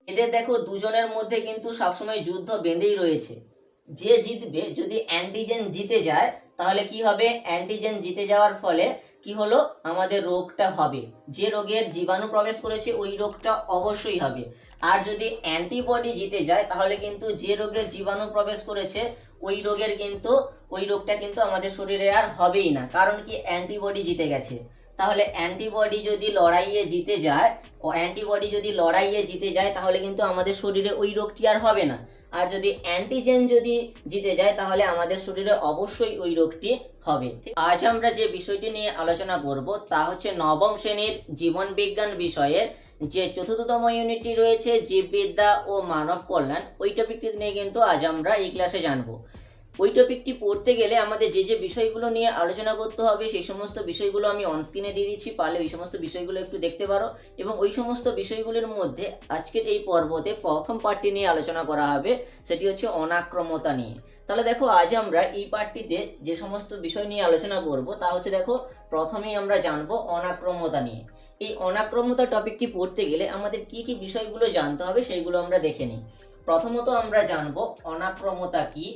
এদের দেখো দুজনের মধ্যে কিন্তু সবসময় যুদ্ধ বেঁধেই রয়েছে। যে জিতবে, যদি অ্যান্টিজেন জিতে যায় তাহলে কি হবে, অ্যান্টিজেন জিতে যাওয়ার ফলে কি হলো, আমাদের রোগটা হবে, যে রোগের জীবাণু প্রবেশ করেছে ওই রোগটা অবশ্যই হবে। আর যদি অ্যান্টিবডি জিতে যায় তাহলে কিন্তু যে রোগের জীবাণু প্রবেশ করেছে ওই রোগটা কিন্তু আমাদের শরীরে আর হবেই না, কারণ কি অ্যান্টিবডি জিতে গেছে। তাহলে অ্যান্টিবডি যদি লড়াইয়ে জিতে যায় তাহলে কিন্তু আমাদের শরীরে ওই রোগটি আর হবে না। আর যদি অ্যান্টিজেন যদি জিতে যায় তাহলে আমাদের শরীরে অবশ্যই ওই রোগটি হবে। আজ আমরা যে বিষয়টি নিয়ে আলোচনা করব তা হচ্ছে নবম শ্রেণীর জীবন বিজ্ঞান বিষয়ের যে চতুর্থতম ইউনিটটি রয়েছে জীববিদ্যা ও মানব কল্যাণ, ওই টপিকটি নিয়ে কিন্তু আজ আমরা এই ক্লাসে জানবো। ওই টপিকটি পড়তে গেলে আমাদের যে যে বিষয়গুলো নিয়ে আলোচনা করতে হবে সেই সমস্ত বিষয়গুলো আমি অনস্ক্রিনে দিয়ে দিচ্ছি, পারলে ওই সমস্ত বিষয়গুলো একটু দেখতে পারো। এবং ওই সমস্ত বিষয়গুলির মধ্যে আজকের এই পর্বতে প্রথম পার্টটি নিয়ে আলোচনা করা হবে, সেটি হচ্ছে অনাক্রম্যতা নিয়ে। তাহলে দেখো আজ আমরা এই পার্টটিতে যে সমস্ত বিষয় নিয়ে আলোচনা করব তা হচ্ছে, দেখো প্রথমেই আমরা জানবো অনাক্রম্যতা নিয়ে। এই অনাক্রম্যতা টপিকটি পড়তে গেলে আমাদের কি কি বিষয়গুলো জানতে হবে সেইগুলো আমরা দেখে নিই। প্রথমত আমরা জানবো অনাক্রম্যতা কি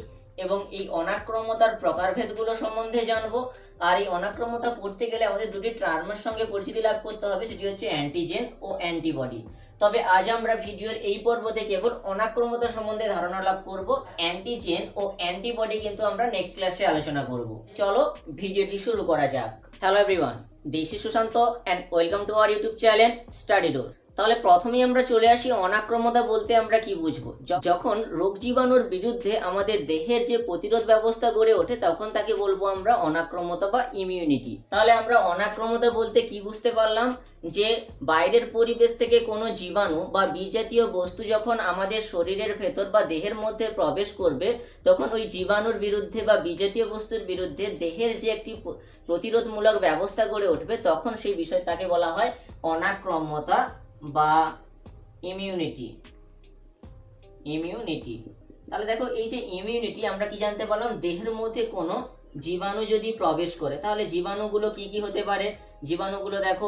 এবং এই অনাক্রম্যতার প্রকারভেদগুলো সম্বন্ধে জানবো। আর এই অনাক্রম্যতা পড়তে গেলে আমাদের দুটি টার্মের সঙ্গে পরিচিতি লাভ করতে হবে, সেটি হচ্ছে অ্যান্টিজেন ও অ্যান্টিবডি। তবে আজ আমরা ভিডিওর এই পর্বতে কেবল অনাক্রম্যতা সম্বন্ধে ধারণা লাভ করব, অ্যান্টিজেন ও অ্যান্টিবডি কিন্তু আমরা নেক্সট ক্লাসে আলোচনা করব। চলো ভিডিওটি শুরু করা যাক। Hello everyone, this is Sushant and welcome to our YouTube channel study door. তাহলে প্রথমেই আমরা চলে আসি অনাক্রম্যতা বলতে আমরা কি বুঝবো। যখন রোগ জীবাণুর বিরুদ্ধে আমাদের দেহের যে প্রতিরোধ ব্যবস্থা গড়ে ওঠে তখন তাকে বলবো আমরা অনাক্রম্যতা বা ইমিউনিটি। তাহলে আমরা অনাক্রম্যতা বলতে কি বুঝতে পারলাম, যে বাইরের পরিবেশ থেকে কোনো জীবাণু বা বিজাতীয় বস্তু যখন আমাদের শরীরের ভেতর বা দেহের মধ্যে প্রবেশ করবে তখন ওই জীবাণুর বিরুদ্ধে বা বিজাতীয় বস্তুর বিরুদ্ধে দেহের যে একটি প্রতিরোধমূলক ব্যবস্থা গড়ে উঠবে তখন সেই বিষয়টাকে বলা হয় অনাক্রম্যতা বা ইমিউনিটি। তাহলে দেখো এই যে ইমিউনিটি, আমরা কি জানতে পারলাম, দেহের মধ্যে কোনো জীবাণু যদি প্রবেশ করে তাহলে জীবাণুগুলো কি কি হতে পারে। জীবাণুগুলো দেখো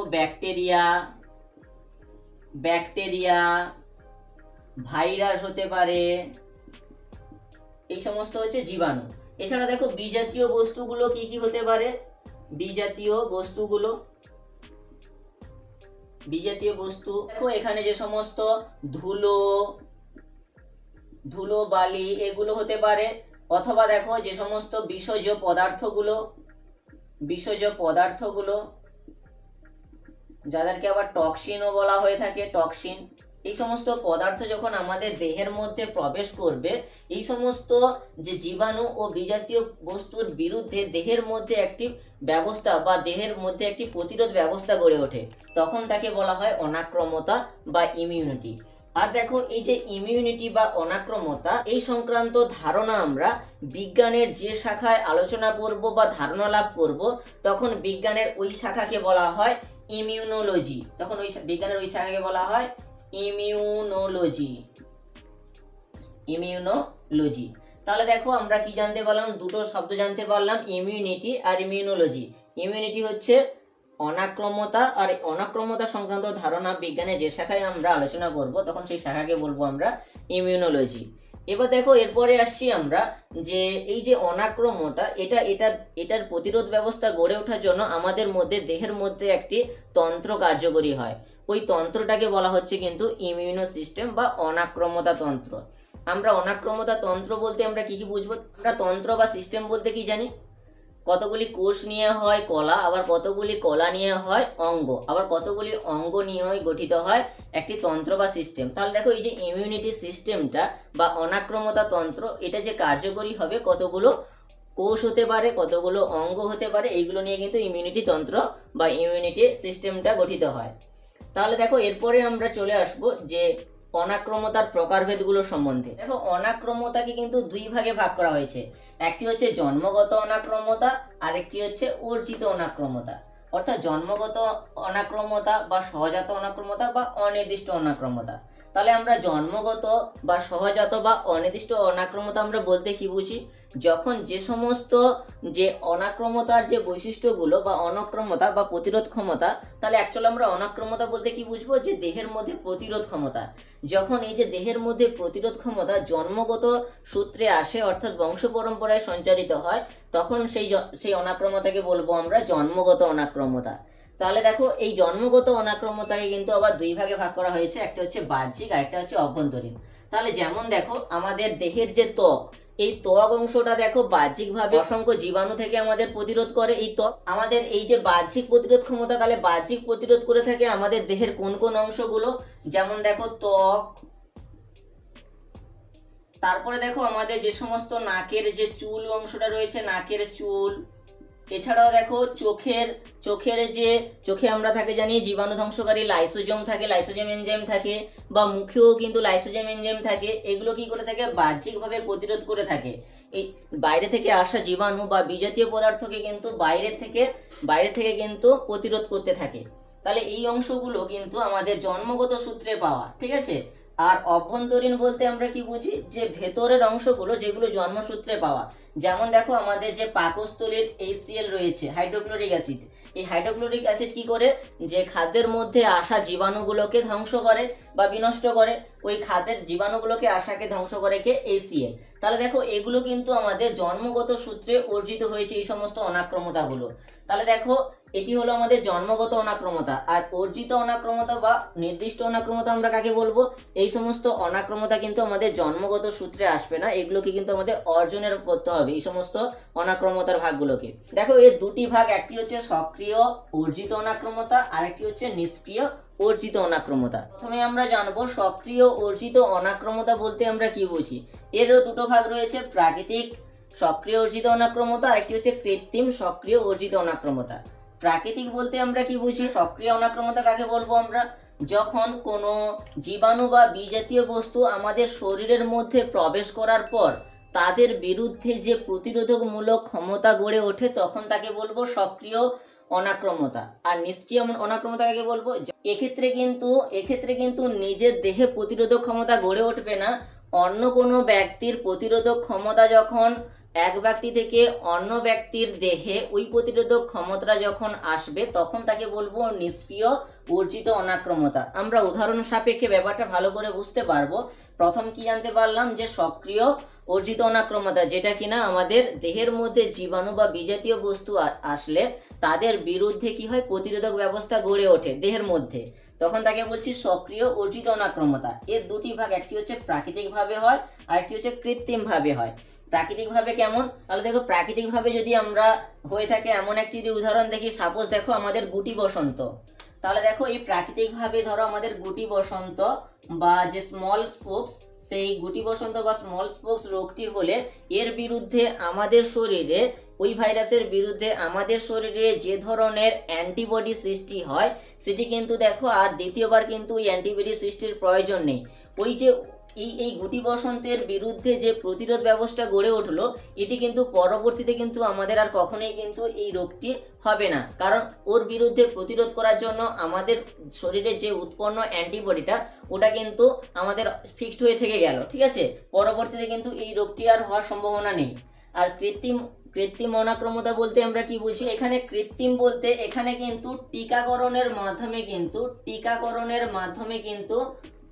ব্যাকটেরিয়া, ভাইরাস হতে পারে, এই সমস্ত হচ্ছে জীবাণু। এছাড়া দেখো বিজাতীয় বস্তুগুলো কি কি হতে পারে। বিজাতীয় বস্তু দেখো এখানে যে সমস্ত ধুলো বালি এগুলো হতে পারে, অথবা দেখো যে সমস্ত বিষজ পদার্থগুলো যাদেরকে আবার টক্সিনও বলা হয়ে থাকে, টক্সিন। এই সমস্ত পদার্থ যখন আমাদের দেহের মধ্যে প্রবেশ করবে, এই সমস্ত যে জীবাণু ও বিজাতীয় বস্তুর বিরুদ্ধে দেহের মধ্যে একটি ব্যবস্থা বা দেহের মধ্যে একটি প্রতিরোধ ব্যবস্থা গড়ে ওঠে, তখন তাকে বলা হয় অনাক্রম্যতা বা ইমিউনিটি। আর দেখো এই যে ইমিউনিটি বা অনাক্রম্যতা এই সংক্রান্ত ধারণা আমরা বিজ্ঞানের যে শাখায় আলোচনা করব বা ধারণা লাভ করব তখন বিজ্ঞানের ওই শাখাকে বলা হয় ইমিউনোলজি। তখন ওই বিজ্ঞানের ওই শাখাকে বলা হয় ইমিউনোলজি। তাহলে দেখো আমরা কি জানতে পারলাম, দুটো শব্দ জানতে পারলাম, ইমিউনিটি আর ইমিউনোলজি। ইমিউনিটি হচ্ছে অনাক্রম্যতা, আর অনাক্রম্যতা সংক্রান্ত ধারণা বিজ্ঞানের যে শাখায় আমরা আলোচনা করব তখন সেই শাখাকে বলবো আমরা ইমিউনোলজি। এবার দেখো এরপরে আসছি আমরা যে এই যে অনাক্রম্যতা এটার প্রতিরোধ ব্যবস্থা গড়ে ওঠার জন্য আমাদের মধ্যে দেহের মধ্যে একটি তন্ত্র কার্যকরী হয়, ওই তন্ত্রটাকে বলা হচ্ছে কিন্তু ইমিউনো সিস্টেম বা অনাক্রম্যতা তন্ত্র। আমরা অনাক্রম্যতা তন্ত্র বলতে আমরা কি কি বুঝবো, আমরা তন্ত্র বা সিস্টেম বলতে কি জানি, কতগুলি কোষ নিয়ে হয় কলা, আবার কতগুলি কলা নিয়ে হয় অঙ্গ, আবার কতগুলি অঙ্গ নিয়ে গঠিত হয় একটি তন্ত্র বা সিস্টেম। তাহলে দেখো এই যে ইমিউনিটি সিস্টেমটা বা অনাক্রম্যতা তন্ত্র এটা যে কার্যকরী হবে, কতগুলো কোষ হতে পারে, কতগুলো অঙ্গ হতে পারে, এইগুলো নিয়ে কিন্তু ইমিউনিটি তন্ত্র বা ইমিউনিটি সিস্টেমটা গঠিত হয়। তাহলে দেখো এরপরে আমরা চলে আসব যে অনাক্রম্যতার প্রকারভেদগুলো সম্বন্ধে। দেখো অনাক্রম্যতাকে কিন্তু দুই ভাগে ভাগ করা হয়েছে, একটি হচ্ছে জন্মগত অনাক্রম্যতা আর একটি হচ্ছে অর্জিত অনাক্রম্যতা। অর্থাৎ জন্মগত অনাক্রম্যতা বা সহজাত অনাক্রম্যতা বা অনির্দিষ্ট অনাক্রম্যতা। তাহলে আমরা জন্মগত বা সহজাত বা অনির্দিষ্ট অনাক্রমতা আমরা বলতে কি বুঝি? যখন যে সমস্ত যে অনাক্রমতার যে বৈশিষ্ট্যগুলো বা অনাক্রমতা বা প্রতিরোধ ক্ষমতা, তাহলে অ্যাকচুয়ালি আমরা অনাক্রমতা বলতে কি বুঝবো? যে দেহের মধ্যে প্রতিরোধ ক্ষমতা। যখন এই যে দেহের মধ্যে প্রতিরোধ ক্ষমতা জন্মগত সূত্রে আসে, অর্থাৎ বংশ পরম্পরায় সঞ্চারিত হয়, তখন সেই অনাক্রমতাকে বলবো আমরা জন্মগত অনাক্রমতা। তাহলে দেখো এই জন্মগত অনাক্রমতাকে কিন্তু আবার দুই ভাগে ভাগ করা হয়েছে, একটা হচ্ছে বাহ্যিক আর একটা হচ্ছে অভ্যন্তরীণ। তাহলে যেমন দেখো আমাদের দেহের যে ত্বক, এই ত্বক অংশটা দেখো বাহ্যিকভাবে অসংখ্য জীবাণু থেকে আমাদের প্রতিরোধ করে এই ত্বক। আমাদের এই যে বাহ্যিক প্রতিরোধ ক্ষমতা, তাহলে বাহ্যিক প্রতিরোধ করে থাকে আমাদের দেহের কোন কোন অংশগুলো? যেমন দেখো ত্বক, তারপরে দেখো আমাদের যে সমস্ত নাকের যে চুল অংশটা রয়েছে, নাকের চুল, এছাড়াও দেখো চোখে আমরা থাকে জানি জীবাণু ধ্বংসকারী লাইসোজোম থাকে, লাইসোজোম এনজাইম থাকে, বা মুখেও কিন্তু লাইসোজোম এনজাইম থাকে। এগুলো কি করে থাকে? বাহ্যিকভাবে প্রতিরোধ করে থাকে এই বাইরে থেকে আসা জীবাণু বা বিজাতীয় পদার্থকে কিন্তু বাইরে থেকে কিন্তু প্রতিরোধ করতে থাকে। তাহলে এই অংশগুলো কিন্তু আমাদের জন্মগত সূত্রে পাওয়া, ঠিক আছে। আর অভ্যন্তরীণ বলতে আমরা কি বুঝি? যে ভেতরের অংশগুলো যেগুলো জন্মসূত্রে পাওয়া। যেমন দেখো আমাদের যে পাকস্থলীর HCl রয়েছে, হাইড্রোক্লোরিক অ্যাসিড, এই হাইড্রোক্লোরিক অ্যাসিড কি করে? যে খাদ্যের মধ্যে আসা জীবাণুগুলোকে ধ্বংস করে বা বিনষ্ট করে, ওই খাদ্যের জীবাণুগুলোকে আসাকে ধ্বংস করে কে? HCl। তাহলে দেখো এগুলো কিন্তু আমাদের জন্মগত সূত্রে অর্জিত হয়েছে, এই সমস্ত অনাক্রমতাগুলো। তাহলে দেখো এটি হলো আমাদের জন্মগত অনাক্রমতা। আর অর্জিত অনাক্রমতা বা নির্দিষ্ট অনাক্রমতা আমরা কাকে বলবো? এই সমস্ত অনাক্রমতা কিন্তু আমাদের জন্মগত সূত্রে আসবে না, এগুলোকে কিন্তু আমাদের অর্জনের করতে হবে এই সমস্ত অনাক্রমতার ভাগগুলোকে। দেখো এর দুটি ভাগ, একটি হচ্ছে সক্রিয় অর্জিত অনাক্রমতা, আরেকটি হচ্ছে নিষ্ক্রিয় অর্জিত অনাক্রমতা। প্রথমে আমরা জানবো সক্রিয় অর্জিত অনাক্রমতা বলতে আমরা কি বুঝি। এরও দুটো ভাগ রয়েছে, প্রাকৃতিক সক্রিয় অর্জিত অনাক্রমতা, আরেকটি হচ্ছে কৃত্রিম সক্রিয় অর্জিত অনাক্রমতা। প্রাকৃতিক বলতে আমরা কি বুঝি? সক্রিয় অনাক্রমতা কাকে বলবো আমরা? যখন কোনো জীবাণু বা বিজাতীয় বস্তু আমাদের শরীরের মধ্যে প্রবেশ করার পর তাদের বিরুদ্ধে যে প্রতিরোধকমূলক ক্ষমতা গড়ে ওঠে, তখন তাকে বলবো সক্রিয় অনাক্রমতা। আর নিষ্ক্রিয় অনাক্রমতা কাকে বলবো? এক্ষেত্রে কিন্তু নিজের দেহে প্রতিরোধক ক্ষমতা গড়ে উঠবে না, অন্য কোনো ব্যক্তির প্রতিরোধক ক্ষমতা যখন এক ব্যক্তি থেকে অন্য ব্যক্তির দেহে ওই প্রতিরোধক ক্ষমতা যখন আসবে, তখন তাকে বলবো নিষ্ক্রিয় অর্জিত অনাক্রমতা। আমরা উদাহরণ সাপেক্ষে ব্যাপারটা ভালো করে বুঝতে পারবো। প্রথম কি জানতে পারলাম? যে সক্রিয় অর্জিত অনাক্রমতা, যেটা কিনা আমাদের দেহের মধ্যে জীবাণু বা বিজাতীয় বস্তু আসলে তাদের বিরুদ্ধে কি হয়? প্রতিরোধক ব্যবস্থা গড়ে ওঠে দেহের মধ্যে, তখন তাকে বলছি সক্রিয় অর্জিত অনাক্রমতা। এর দুটি ভাগ, একটি হচ্ছে প্রাকৃতিকভাবে হয়, আরেকটি হচ্ছে কৃত্রিমভাবে হয়। প্রাকৃতিকভাবে কেমন? তাহলে দেখো প্রাকৃতিকভাবে যদি আমরা হয়ে থাকে এমন একটি যদি উদাহরণ দেখি, সাপোজ দেখো আমাদের গুটি বসন্ত। তাহলে দেখো এই প্রাকৃতিকভাবে ধরো আমাদের গুটি বসন্ত বা যে স্মল স্পোক্স, সেই গুটি বসন্ত বা স্মল স্পোক্স রোগটি হলে এর বিরুদ্ধে আমাদের শরীরে, ওই ভাইরাসের বিরুদ্ধে আমাদের শরীরে যে ধরনের অ্যান্টিবডি সৃষ্টি হয়, সেটি কিন্তু দেখো আর দ্বিতীয়বার কিন্তু ওই অ্যান্টিবডি সৃষ্টির প্রয়োজন নেই। ওই যে এই গুটি বসন্তের বিরুদ্ধে যে প্রতিরোধ ব্যবস্থা গড়ে উঠলো, এটি কিন্তু পরবর্তীতে কিন্তু আমাদের আর কখনোই কিন্তু এই রোগটি হবে না, কারণ ওর বিরুদ্ধে প্রতিরোধ করার জন্য আমাদের শরীরে যে উৎপন্ন অ্যান্টিবডিটা, ওটা কিন্তু আমাদের ফিক্সড হয়ে থেকে গেল, ঠিক আছে। পরবর্তীতে কিন্তু এই রোগটি আর হওয়ার সম্ভাবনা নেই। আর কৃত্রিম অনাক্রমতা বলতে আমরা কি বুঝি? এখানে কৃত্রিম বলতে এখানে কিন্তু টিকাকরণের মাধ্যমে কিন্তু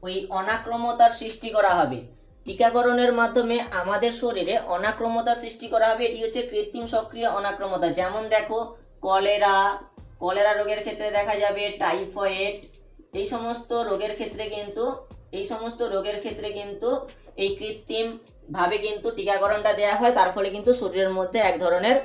ওই অনাক্রমতার সৃষ্টি করা হবে। টিকাকরণের মাধ্যমে আমাদের শরীরে অনাক্রমতা সৃষ্টি করা হবে, এটি হচ্ছে কৃত্রিম সক্রিয় অনাক্রমতা। যেমন দেখো কলেরা রোগের ক্ষেত্রে দেখা যাবে, টাইফয়েড, এই সমস্ত রোগের ক্ষেত্রে কিন্তু এই কৃত্রিম ভাবে কিন্তু টিকাকরণটা দেওয়া হয়, তার ফলে কিন্তু শরীরের মধ্যে এক ধরনের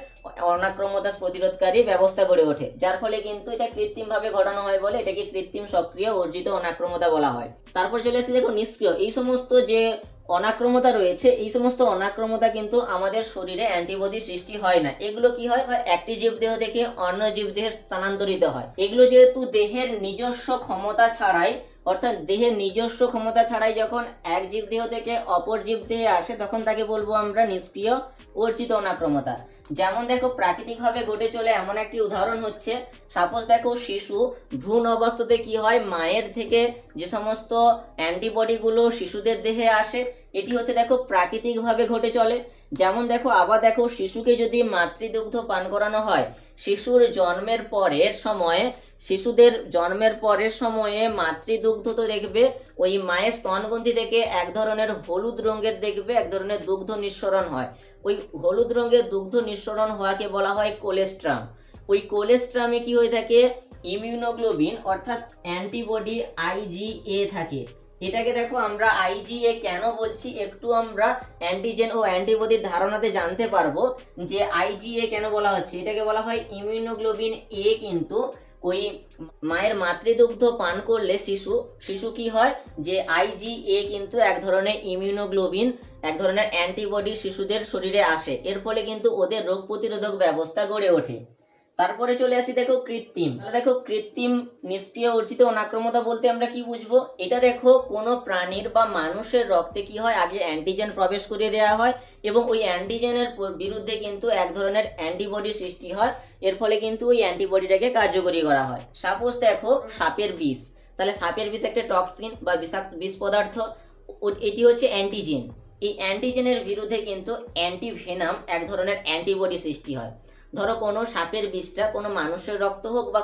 অনাক্রমতা প্রতিরোধকারী ব্যবস্থা গড়ে ওঠে, যার ফলে কিন্তু এটা কৃত্রিম ভাবে ঘটানো হয় বলে এটাকে কৃত্রিম সক্রিয় অর্জিত অনাক্রমতা বলা হয়। তারপর চলে আসছে দেখো নিষ্ক্রিয়। এই সমস্ত যে অনাক্রমতা রয়েছে, এই সমস্ত অনাক্রমতা কিন্তু আমাদের শরীরে অ্যান্টিবডি সৃষ্টি হয় না। এগুলো কি হয়? একটি জীবদেহ থেকে অন্য জীবদেহে স্থানান্তরিত হয়। এগুলো যেহেতু দেহের নিজস্ব ক্ষমতা ছাড়াই অর্থাৎ দেহের নিজস্ব ক্ষমতা ছাড়াই যখন এক জীবদেহ থেকে অপর জীবদেহে আসে তখন তাকে বলবো আমরা নিষ্ক্রিয় অর্জিত অনাক্রমতা। যেমন দেখো প্রাকৃতিকভাবে ঘটে চলে এমন একটি উদাহরণ হচ্ছে, সাপোজ দেখো শিশু ভ্রূণ অবস্থাতে কি হয়, মায়ের থেকে যে সমস্ত অ্যান্টিবডিগুলো শিশুদের দেহে আসে, এটি হচ্ছে দেখো প্রাকৃতিকভাবে ঘটে চলে। যেমন দেখো আবার দেখো শিশুকে যদি মাতৃদুগ্ধ পান করানো হয়, শিশুদের জন্মের পরের সময়ে মাতৃদুগ্ধ তো দেখবে ওই মায়ের স্তনগ্রন্থি থেকে এক ধরনের হলুদ রঙের দেখবে এক ধরনের দুগ্ধ নিঃসরণ হয়। ওই হলুদ রঙের দুগ্ধ নিঃসরণ হওয়াকে বলা হয় কোলেস্ট্রাম। ওই কোলেস্ট্রামে কি হয়ে থাকে, ইমিউনোগ্লোবিন অর্থাৎ অ্যান্টিবডি আইজিএ থাকে। এটাকে দেখো আমরা আইজিএ কেন বলছি, একটু আমরা অ্যান্টিজেন ও অ্যান্টিবডির ধারণাতে জানতে পারবো যে আইজিএ কেন বলা হচ্ছে। এটাকে বলা হয় ইমিউনোগ্লোবিন এ। কিন্তু ওই মায়ের মাতৃদুগ্ধ পান করলে শিশু কি হয়, যে আইজিএ কিন্তু এক ধরনের ইমিউনোগ্লোবিন, এক ধরনের অ্যান্টিবডি শিশুদের শরীরে আসে, এর ফলে কিন্তু ওদের রোগ প্রতিরোধক ব্যবস্থা গড়ে ওঠে। তারপরে চলে আসি দেখো কৃত্রিম। তাহলে দেখো কৃত্রিম নিষ্ক্রিয় অর্জিত অনাক্রমতা বলতে আমরা কি বুঝবো, এটা দেখো কোনো প্রাণীর বা মানুষের রক্তে কি হয়, আগে অ্যান্টিজেন প্রবেশ করিয়ে দেওয়া হয় এবং ওই অ্যান্টিজেনের বিরুদ্ধে কিন্তু এক ধরনের অ্যান্টিবডি সৃষ্টি হয়, এর ফলে কিন্তু ওই অ্যান্টিবডিটাকে কার্যকরী করা হয়। সাপোজ দেখো সাপের বিষ, তাহলে সাপের বিষ একটা টক্সিন বা বিষ পদার্থ, এটি হচ্ছে অ্যান্টিজেন। এই অ্যান্টিজেনের বিরুদ্ধে কিন্তু অ্যান্টিভেনাম এক ধরনের অ্যান্টিবডি সৃষ্টি হয়। ধরো কোনো সাপের বিষটা কোনো মানুষের রক্ত হোক বা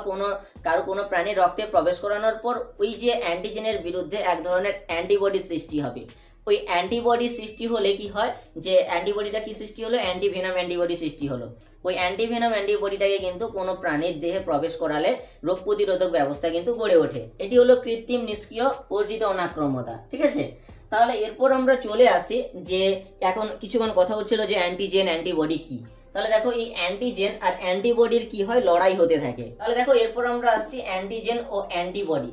কোনো প্রাণীর রক্তে প্রবেশ করানোর পর ওই যে অ্যান্টিজেনের বিরুদ্ধে এক ধরনের অ্যান্টিবডি সৃষ্টি হবে। ওই অ্যান্টিবডি সৃষ্টি হলে কি হয়, যে অ্যান্টিবডিটা কি সৃষ্টি হলো, অ্যান্টিভেনাম অ্যান্টিবডি সৃষ্টি হলো। ওই অ্যান্টিভেনাম অ্যান্টিবডিটাকে কিন্তু কোনো প্রাণীর দেহে প্রবেশ করালে রোগ প্রতিরোধক ব্যবস্থা কিন্তু গড়ে ওঠে। এটি হলো কৃত্রিম নিষ্ক্রিয় অর্জিত অনাক্রমতা। ঠিক আছে, তাহলে এরপর আমরা চলে আসি যে এখন কিছুক্ষণ কথা হচ্ছিল যে অ্যান্টিজেন অ্যান্টিবডি কি। তাহলে দেখো এই অ্যান্টিজেন আর অ্যান্টিবডির কি হয়, লড়াই হতে থাকে। তাহলে দেখো এরপর আমরা আসছি অ্যান্টিজেন ও অ্যান্টিবডি।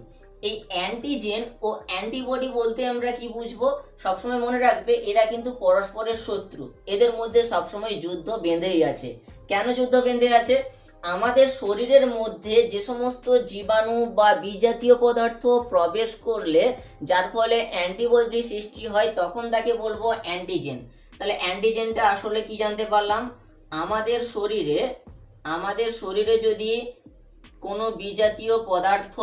এই অ্যান্টিজেন ও অ্যান্টিবডি বলতে আমরা কি বুঝবো, সবসময় মনে রাখবে এরা কিন্তু পরস্পরের শত্রু, এদের মধ্যে সবসময় যুদ্ধ বেঁধেই আছে। কেন যুদ্ধ বেঁধে আছে, আমাদের শরীরের মধ্যে যে সমস্ত জীবাণু বা বিজাতীয় পদার্থ প্রবেশ করলে যার ফলে অ্যান্টিবডি সৃষ্টি হয় তখন তাকে বলবো অ্যান্টিজেন। তাহলে অ্যান্টিজেনটা আসলে কি জানতে পারলাম, আমাদের শরীরে যদি কোনো বিজাতীয় পদার্থ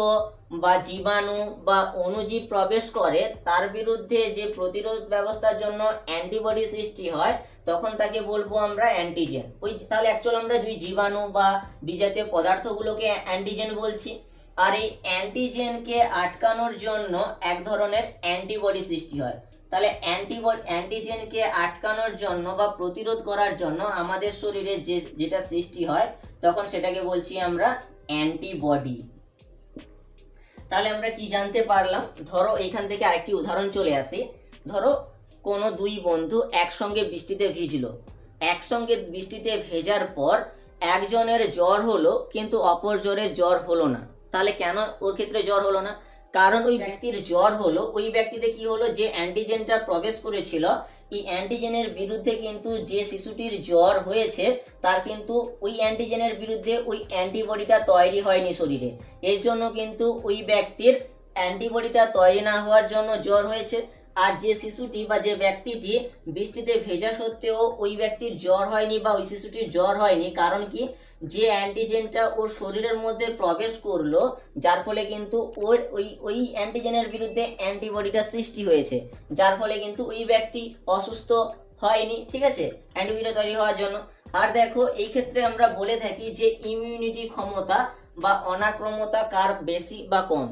বা জীবাণু বা অণুজীব প্রবেশ করে তার বিরুদ্ধে যে প্রতিরোধ ব্যবস্থার জন্য অ্যান্টিবডি সৃষ্টি হয় তখন তাকে বলবো আমরা অ্যান্টিজেন। তাহলে অ্যাকচুয়ালি আমরা দুই জীবাণু বা বিজাতীয় পদার্থগুলোকে অ্যান্টিজেন বলছি। আর এই অ্যান্টিজেনকে আটকানোর জন্য এক ধরনের অ্যান্টিবডি সৃষ্টি হয়। তাহলে অ্যান্টিজেনকে আটকানোর জন্য বা প্রতিরোধ করার জন্য আমাদের শরীরে যেটা সৃষ্টি হয় তখন সেটাকে বলছি আমরা অ্যান্টিবডি। তাহলে আমরা কি জানতে পারলাম, ধরো এখান থেকে আরেকটি উদাহরণ চলে আসি। ধরো কোনো দুই বন্ধু একসঙ্গে বৃষ্টিতে ভিজলো, একসঙ্গে বৃষ্টিতে ভেজার পর একজনের জ্বর হলো কিন্তু অপরজনের জ্বর হলো না। তাহলে কেন ওর ক্ষেত্রে জ্বর হলো না, কারণ ওই ব্যক্তির জ্বর হলো, ওই ব্যক্তিতে কি হলো, যে অ্যান্টিজেনটা প্রবেশ করেছিল এই অ্যান্টিজেনের বিরুদ্ধে কিন্তু যে শিশুটির জ্বর হয়েছে তার কিন্তু ওই অ্যান্টিজেনের বিরুদ্ধে ওই অ্যান্টিবডিটা তৈরি হয়নি শরীরে, এর জন্য কিন্তু ওই ব্যক্তির অ্যান্টিবডিটা তৈরি না হওয়ার জন্য জ্বর হয়েছে। আর যে শিশুটি বা যে ব্যক্তিটি বৃষ্টিতে ভেজা সত্ত্বেও ওই ব্যক্তির জ্বর হয়নি বা ওই শিশুটির জ্বর হয়নি, কারণ কি, যে অ্যান্টিজেনটা ওর শরীরের মধ্যে প্রবেশ করলো যার ফলে কিন্তু ওই অ্যান্টিজেনের বিরুদ্ধে অ্যান্টিবডিটা সৃষ্টি হয়েছে, যার ফলে কিন্তু ওই ব্যক্তি অসুস্থ হয়নি। ঠিক আছে, অ্যান্টিবডি তৈরি হওয়ার জন্য। আর দেখো এই ক্ষেত্রে আমরা বলে থাকি যে ইমিউনিটি ক্ষমতা বা অনাক্রমতা কার বেশি বা কম।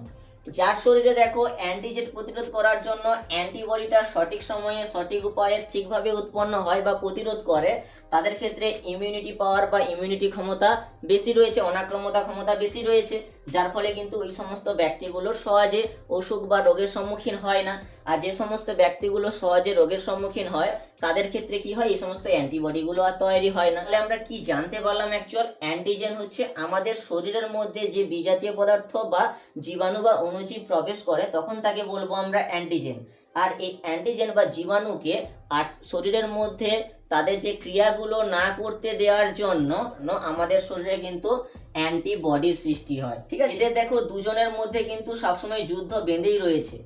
যার শরীরে দেখো অ্যান্টিজেন প্রতিরোধ করার জন্য অ্যান্টিবডিটা সঠিক সময়ে সঠিক উপায়ে ঠিকভাবে উৎপন্ন হয় বা প্রতিরোধ করে, তাদের ক্ষেত্রে ইমিউনিটি পাওয়ার বা ইমিউনিটি ক্ষমতা বেশি রয়েছে, অনাক্রমতা ক্ষমতা বেশি রয়েছে, যার ফলে কিন্তু ওই সমস্ত ব্যক্তিগুলো সহজে অসুখ বা রোগের সম্মুখীন হয় না। আর যে সমস্ত ব্যক্তিগুলো সহজে রোগের সম্মুখীন হয় তাদের ক্ষেত্রে কি হয়, এই সমস্ত অ্যান্টিবডিগুলো আর তৈরি হয় না। তাহলে আমরা কি জানতে পারলাম, অ্যাকচুয়াল অ্যান্টিজেন হচ্ছে আমাদের শরীরের মধ্যে যে বিজাতীয় পদার্থ বা জীবাণু বা অণুজীব প্রবেশ করে তখন তাকে বলবো আমরা অ্যান্টিজেন। আর এই অ্যান্টিজেন বা জীবাণুকে শরীরের মধ্যে তাদের যে ক্রিয়াগুলো না করতে দেওয়ার জন্য আমাদের শরীরে কিন্তু অ্যান্টিবডির সৃষ্টি হয়। ঠিক আছে, এদের দেখো দুজনের মধ্যে কিন্তু সবসময় যুদ্ধ বেঁধেই রয়েছে।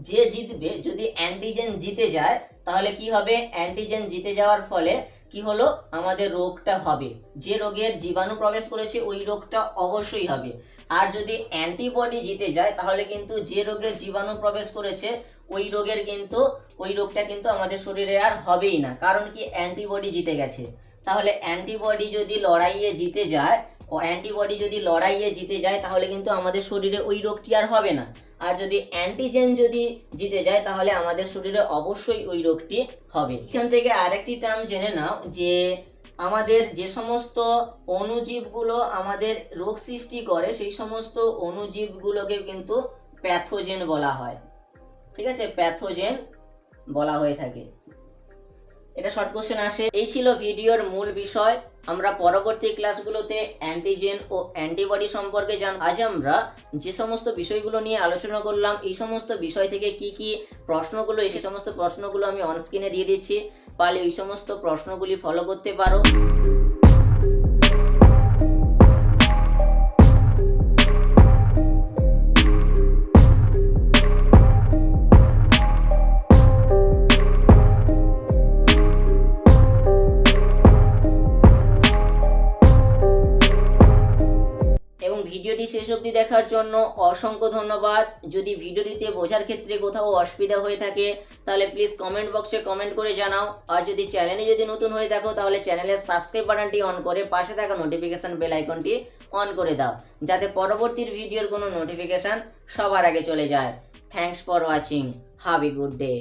যে জিতবে, যদি অ্যান্টিজেন জিতে যায় তাহলে কি হবে, অ্যান্টিজেন জিতে যাওয়ার ফলে কি হলো, আমাদের রোগটা হবে। যে রোগের জীবাণু প্রবেশ করেছে ওই রোগটা অবশ্যই হবে। আর যদি অ্যান্টিবডি জিতে যায় তাহলে কিন্তু যে রোগের জীবাণু প্রবেশ করেছে ওই রোগটা কিন্তু আমাদের শরীরে আর হবেই না, কারণ কি অ্যান্টিবডি জিতে গেছে। তাহলে অ্যান্টিবডি যদি লড়াইয়ে জিতে যায় তাহলে কিন্তু আমাদের শরীরে ওই রোগটি আর হবে না। আর যদি অ্যান্টিজেন যদি জিতে যায় তাহলে আমাদের শরীরে অবশ্যই ওই রোগটি হবে। এখান থেকে আরেকটি টার্ম জেনে নাও, যে আমাদের যে সমস্ত অণুজীবগুলো আমাদের রোগ সৃষ্টি করে সেই সমস্ত অণুজীবগুলোকে কিন্তু প্যাথোজেন বলা হয়। ঠিক আছে, প্যাথোজেন বলা হয়ে থাকে। এটা শর্ট কোশ্চেন আসে। এই ছিল ভিডিওর মূল বিষয়। আমরা পরবর্তী ক্লাসগুলোতে অ্যান্টিজেন ও অ্যান্টিবডি সম্পর্কে আজ আমরা যে সমস্ত বিষয়গুলো নিয়ে আলোচনা করলাম, এই সমস্ত বিষয় থেকে কি কি প্রশ্নগুলো এই সমস্ত প্রশ্নগুলো আমি অনস্ক্রিনে দিয়ে দিচ্ছি, পারলে ওই সমস্ত প্রশ্নগুলি ফলো করতে পারো। ভিডিওটি শেষ অবধি দেখার জন্য অসংখ্য ধন্যবাদ। যদি ভিডিওটিতে বোঝার ক্ষেত্রে কোথাও অসুবিধা হয়ে থাকে তাহলে প্লিজ কমেন্ট বক্সে কমেন্ট করে জানাও। আর যদি চ্যানেলে নতুন হয়ে থাকো তাহলে চ্যানেলের সাবস্ক্রাইব বাটনটি অন করে পাশে থাকা নোটিফিকেশন বেল আইকনটি অন করে দাও, যাতে পরবর্তী ভিডিওর কোনো নোটিফিকেশন সবার আগে চলে যায়। Thanks for watching, have a good day.